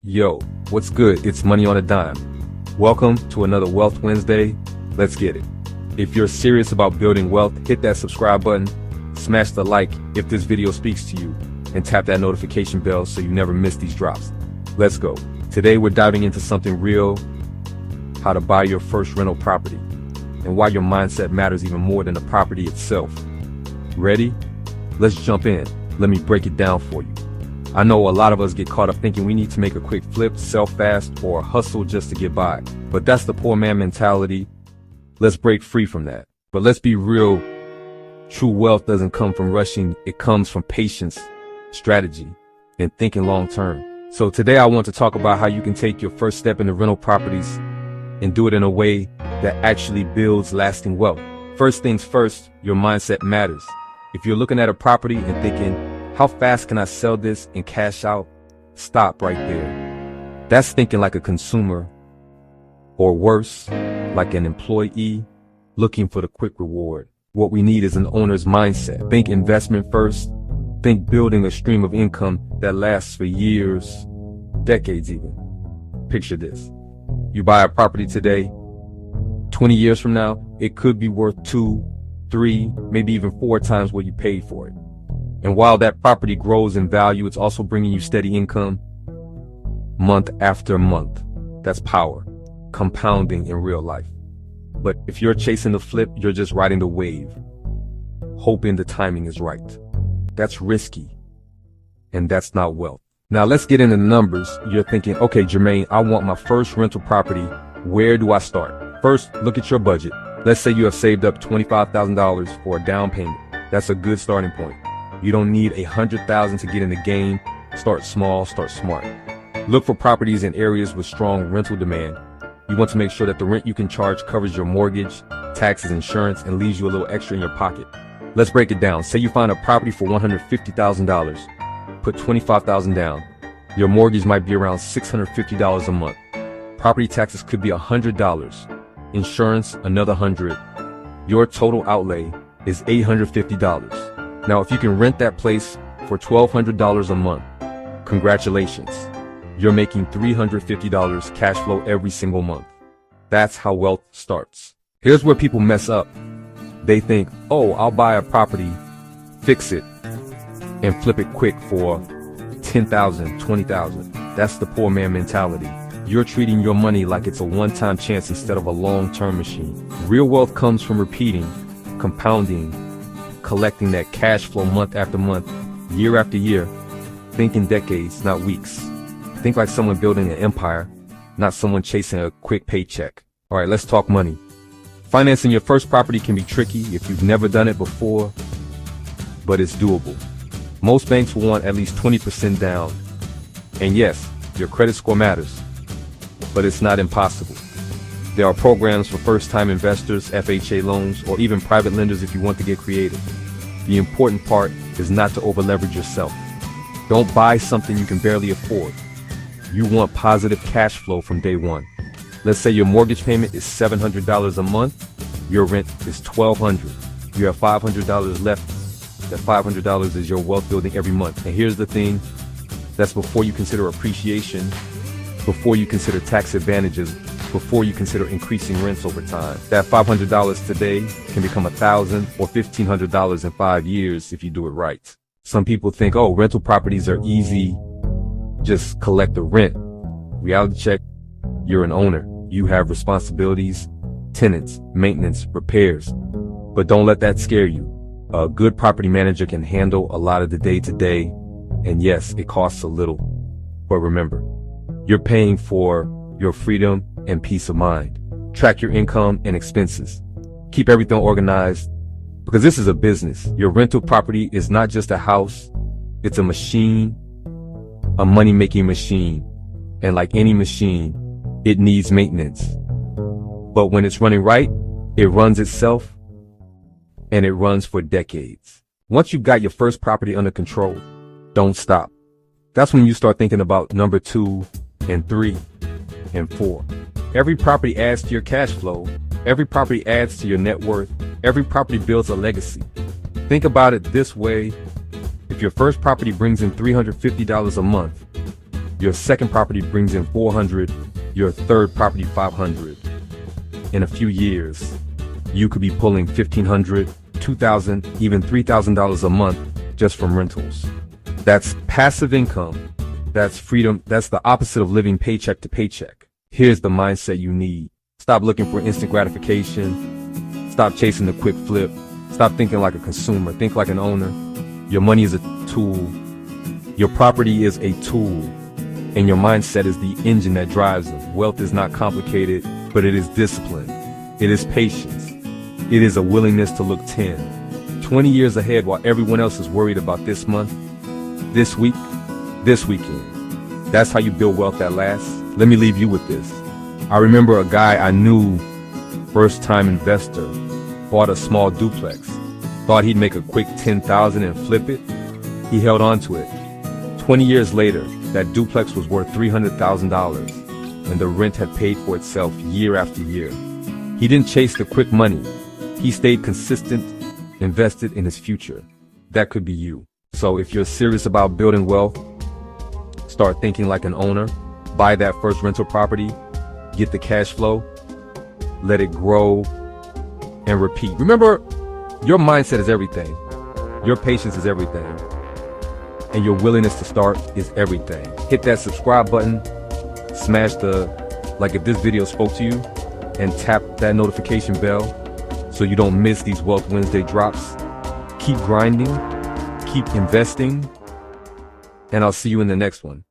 Yo, what's good? It's Money on a Dime. Welcome to another Wealth Wednesday. Let's get it. If you're serious about building wealth, hit that subscribe button, smash the like if this video speaks to you, and tap that notification bell so you never miss these drops. Let's go. Today we're diving into something real, how to buy your first rental property, and why your mindset matters even more than the property itself. Ready? Let's jump in. Let me break it down for you. I know a lot of us get caught up thinking we need to make a quick flip, sell fast, or hustle just to get by. But that's the poor man mentality. Let's break free from that. But let's be real. True wealth doesn't come from rushing. It comes from patience, strategy, and thinking long term. So today I want to talk about how you can take your first step into rental properties and do it in a way that actually builds lasting wealth. First things first, your mindset matters. If you're looking at a property and thinking, how fast can I sell this and cash out? Stop right there. That's thinking like a consumer, or worse, like an employee looking for the quick reward. What we need is an owner's mindset. Think investment first. Think building a stream of income that lasts for years, decades even. Picture this. You buy a property today, 20 years from now, it could be worth 2, 3, maybe even 4 times what you paid for it. And while that property grows in value, it's also bringing you steady income month after month. That's power, compounding in real life. But if you're chasing the flip, you're just riding the wave, hoping the timing is right. That's risky, and that's not wealth. Now let's get into the numbers. You're thinking, okay, Jermaine, I want my first rental property. Where do I start? First, look at your budget. Let's say you have saved up $25,000 for a down payment. That's a good starting point. You don't need $100,000 to get in the game. Start small, start smart. Look for properties in areas with strong rental demand. You want to make sure that the rent you can charge covers your mortgage, taxes, insurance, and leaves you a little extra in your pocket. Let's break it down. Say you find a property for $150,000. Put $25,000 down. Your mortgage might be around $650 a month. Property taxes could be $100. Insurance, another $100. Your total outlay is $850. Now, if you can rent that place for $1,200 a month, congratulations. You're making $350 cash flow every single month. That's how wealth starts. Here's where people mess up. They think, oh, I'll buy a property, fix it, and flip it quick for $10,000, $20,000. That's the poor man mentality. You're treating your money like it's a one-time chance instead of a long-term machine. Real wealth comes from repeating, compounding, collecting that cash flow month after month, year after year. Think in decades, not weeks. Think like someone building an empire, not someone chasing a quick paycheck. All right, let's talk money. Financing your first property can be tricky if you've never done it before, but it's doable. Most banks will want at least 20% down. And yes, your credit score matters, but it's not impossible. There are programs for first-time investors, FHA loans, or even private lenders if you want to get creative. The important part is not to over-leverage yourself. Don't buy something you can barely afford. You want positive cash flow from day one. Let's say your mortgage payment is $700 a month. Your rent is $1,200. You have $500 left. That $500 is your wealth building every month. And here's the thing. That's before you consider appreciation, before you consider tax advantages, before you consider increasing rents over time. That $500 today can become $1,000 or $1,500 in 5 years if you do it right. Some people think, oh, rental properties are easy. Just collect the rent. Reality check, you're an owner. You have responsibilities, tenants, maintenance, repairs. But don't let that scare you. A good property manager can handle a lot of the day-to-day. And yes, it costs a little. But remember, you're paying for your freedom and peace of mind. Track your income and expenses. Keep everything organized, because this is a business. Your rental property is not just a house. It's a machine, a money-making machine. And like any machine, it needs maintenance. But when it's running right, it runs itself, and it runs for decades. Once you've got your first property under control, don't stop. That's when you start thinking about number 2 and 3 and 4. Every property adds to your cash flow. Every property adds to your net worth. Every property builds a legacy. Think about it this way. If your first property brings in $350 a month, Your second property brings in 400, your third property 500. In a few years, you could be pulling $1,500, $2,000, even $3,000 a month just from rentals. That's passive income. That's freedom. That's the opposite of living paycheck to paycheck. Here's the mindset you need. Stop looking for instant gratification. Stop chasing the quick flip. Stop thinking like a consumer. Think like an owner. Your money is a tool. Your property is a tool. And your mindset is the engine that drives them. Wealth is not complicated, but it is discipline. It is patience. It is a willingness to look 10, 20 years ahead while everyone else is worried about this month, this week, this weekend. That's how you build wealth that lasts. Let me leave you with this. I remember a guy I knew, first-time investor, bought a small duplex. Thought he'd make a quick $10,000 and flip it. He held on to it. 20 years later, that duplex was worth $300,000, and the rent had paid for itself year after year. He didn't chase the quick money. He stayed consistent, invested in his future. That could be you. So if you're serious about building wealth, start thinking like an owner. Buy that first rental property, get the cash flow, let it grow, and repeat. Remember, your mindset is everything. Your patience is everything. And your willingness to start is everything. Hit that subscribe button, smash the like if this video spoke to you, and tap that notification bell so you don't miss these Wealth Wednesday drops. Keep grinding, keep investing, and I'll see you in the next one.